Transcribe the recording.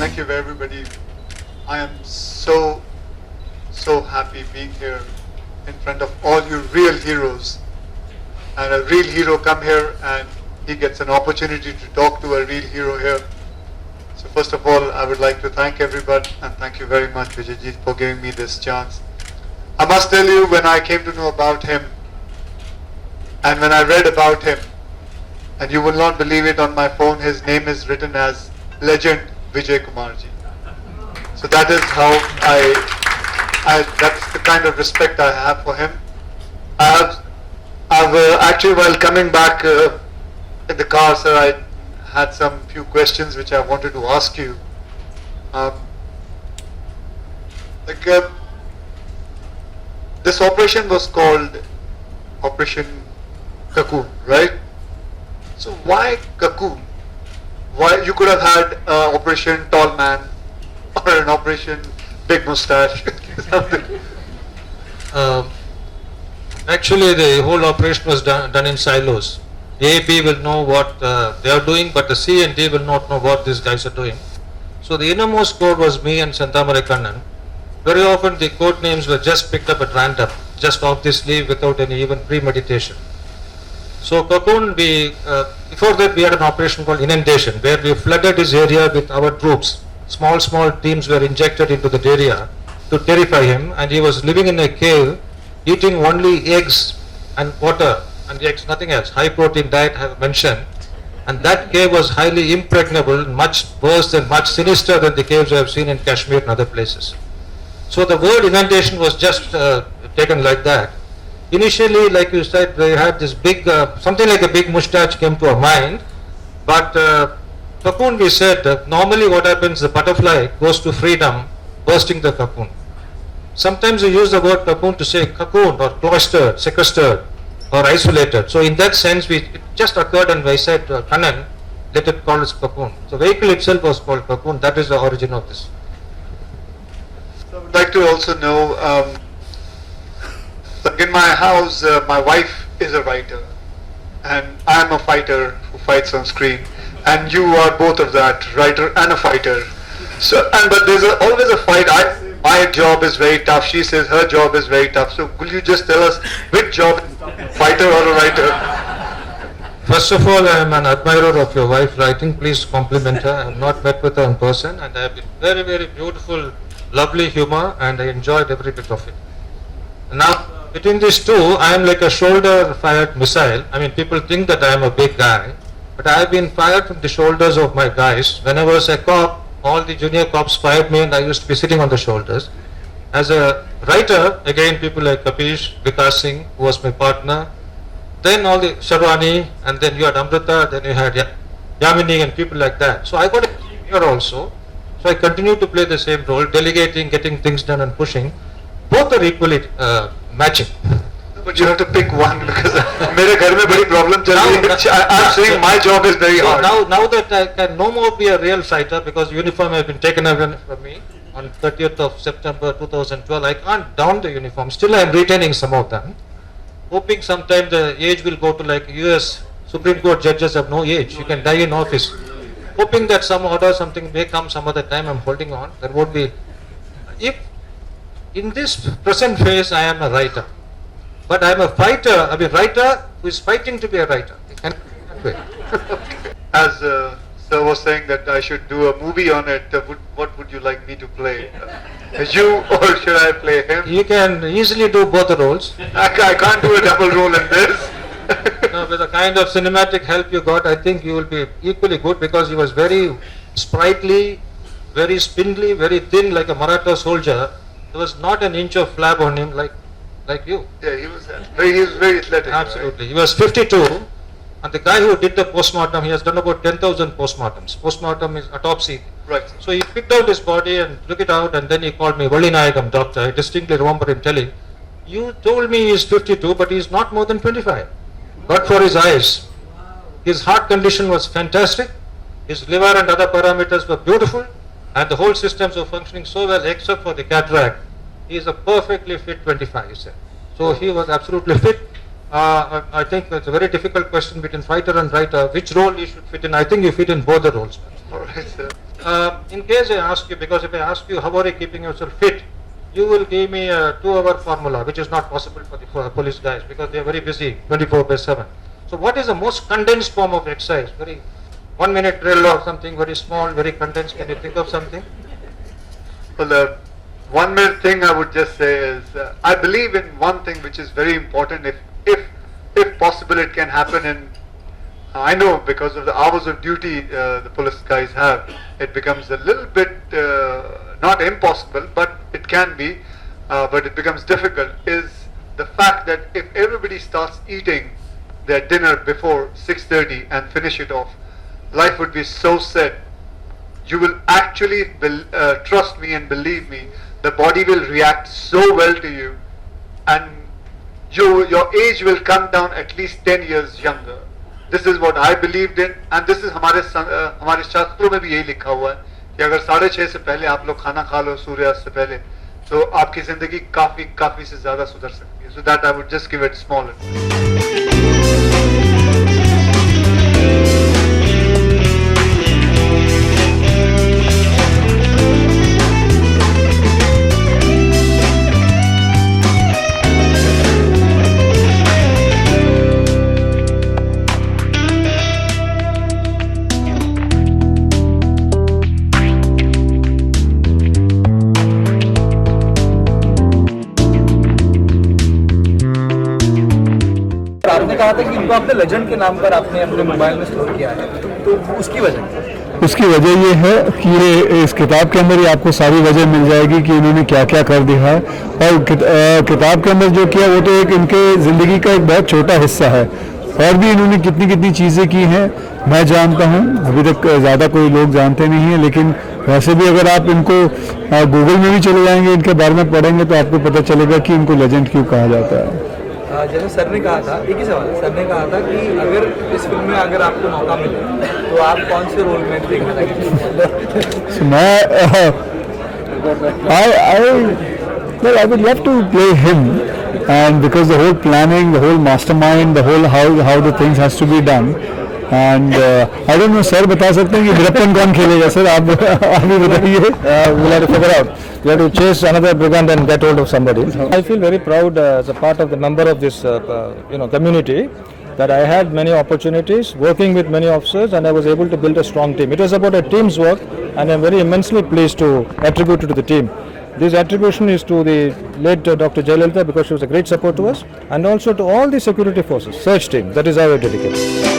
Thank you everybody. I am so happy being here in front of all you real heroes. And a real hero come here and he gets an opportunity to talk to a real hero here. So first of all, I would like to thank everybody and thank you very much Vijayjit for giving me this chance. I must tell you, when I came to know about him and when I read about him, and you will not believe it, on my phone his name is written as Legend Vijay Kumarji. So that is how that's the kind of respect I have for him. I've actually, while coming back in the car, sir, I had some few questions which I wanted to ask you. This operation was called Operation Cocoon, right? So why Cocoon? Why you could have had Operation Tall Man or an Operation Big Mustache? Actually, the whole operation was done in silos. A, B will know what they are doing, but the C and D will not know what these guys are doing. So the innermost code was me and Senthamare Kannan. Very often the code names were just picked up at random, just off the sleeve without any even premeditation. So Cocoon, before that we had an operation called Inundation, where we flooded his area with our troops. Small teams were injected into that area to terrify him, and he was living in a cave, eating only eggs and water, and eggs, nothing else. High protein diet I have mentioned, and that cave was highly impregnable, much worse and much sinister than the caves I have seen in Kashmir and other places. So the word inundation was just taken like that. Initially, like you said, they had this big, something like a big mustache came to our mind, but Cocoon, we said, normally what happens, the butterfly goes to freedom, bursting the cocoon. Sometimes we use the word cocoon to say cocoon or cloistered, sequestered or isolated. So in that sense, it just occurred and I said, Kannan, let it call as cocoon. So vehicle itself was called Cocoon. That is the origin of this. So I would like to also know, like in my house, my wife is a writer and I am a fighter who fights on screen, and you are both of that, writer and a fighter. So, but there's always a fight. My job is very tough. She says her job is very tough. So could you just tell us which job, fighter or a writer? First of all, I am an admirer of your wife writing. Please compliment her. I have not met with her in person, and I have been very beautiful, lovely humor, and I enjoyed every bit of it. Now, between these two, I am like a shoulder-fired missile. I mean, people think that I am a big guy, but I have been fired from the shoulders of my guys. When I was a cop, all the junior cops fired me and I used to be sitting on the shoulders. As a writer, again, people like Kapish, Vikas Singh, who was my partner, then all the Sharwani, and then you had Amrita, then you had Yamini and people like that. So I got a team here also. So I continue to play the same role, delegating, getting things done and pushing. Both are equally matching. But you have to pick one, because मेरे घर में बड़ी problem चल रही है. I'm saying my job is very hard. Now that I can no more be a real fighter because uniform has been taken away from me on 30th of September 2012, I can't don the uniform. Still I am retaining some of them, hoping sometime the age will go to like US Supreme Court judges have no age. You can die in office. Hoping that some order, something may come some other time. I'm holding on. There won't be. If in this present phase I am a writer, but I am a fighter, I mean writer who is fighting to be a writer. As sir was saying that I should do a movie on it, what would you like me to play? You, or should I play him? You can easily do both the roles. I can't do a double role in this. No, with the kind of cinematic help you got, I think you will be equally good because he was very sprightly, very spindly, very thin like a Maratha soldier. There was not an inch of flab on him like you. Yeah, he was very athletic. Absolutely. Right? He was 52, and the guy who did the postmortem, he has done about 10,000 postmortems. Postmortem is autopsy. Right. So he picked out his body and took it out, and then he called me, Vallinayagam doctor. I distinctly remember him telling, you told me he is 52, but he is not more than 25. But for his eyes. His heart condition was fantastic. His liver and other parameters were beautiful, and the whole systems were functioning so well except for the cataract. He is a perfectly fit 25, he said. So he was absolutely fit. I think it's a very difficult question between fighter and writer. Which role you should fit in? I think you fit in both the roles. All right, sir. In case I ask you, because if I ask you how are you keeping yourself fit, you will give me a 2-hour formula, which is not possible for the police guys because they are very busy 24/7. So what is the most condensed form of exercise? Very 1 minute drill or something very small, very condensed. Can you think of something? Well, the 1 minute thing I would just say is I believe in one thing which is very important. If possible, it can happen in. I know because of the hours of duty the police guys have, it becomes a little bit not impossible, but it can be, but it becomes difficult. Is the fact that if everybody starts eating their dinner before 6:30 and finish it off, life would be so set. You will actually trust me and believe me. The body will react so well to you, and your age will come down at least 10 years younger. This is what I believed in, and this is हमारे शास्त्रों में भी यही लिखा हुआ है कि अगर 6:30 से पहले आप लोग खाना खा लो सूर्यास्त से पहले, तो आपकी जिंदगी काफी से ज्यादा सुधर सकती है. So that I would just give it small advice. आपने कहा था कि इनको आपने लेजेंड के नाम पर आपने अपने मोबाइल में स्टोर किया है, तो उसकी वजह उसकी वजह ये है कि ये इस किताब के अंदर ही आपको सारी वजह मिल जाएगी कि इन्होंने क्या क्या कर दिया है. और किताब के अंदर जो किया वो तो एक इनके ज़िंदगी का एक बहुत छोटा हिस्सा है. और भी इन्होंने कितनी कितनी चीज़ें की हैं मैं जानता हूँ, अभी तक ज़्यादा कोई लोग जानते नहीं हैं. लेकिन वैसे भी अगर आप इनको गूगल में भी चले जाएंगे, इनके बारे में पढ़ेंगे, तो आपको पता चलेगा कि इनको लेजेंड क्यों कहा जाता है. जैसे सर ने कहा था, एक ही सवाल है, सर ने कहा था कि अगर इस फिल्म में अगर आपको मौका मिले तो आप कौन से रोल में देखना चाहेंगे? I would love to play him, and because the whole planning, the whole mastermind, the whole how the things has to be done, and I don't know, sir बता सकते हैं कि वीरप्पन कौन खेलेगा? सर आप भी बताइए. We'll have to figure out. We have to chase another brigand and get hold of somebody. I feel very proud as a part of the member of this community that I had many opportunities working with many officers and I was able to build a strong team. It was about a team's work and I'm very immensely pleased to attribute it to the team. This attribution is to the late Dr. Jayalalitha because she was a great support to us, and also to all the security forces, search team. That is how I dedicate.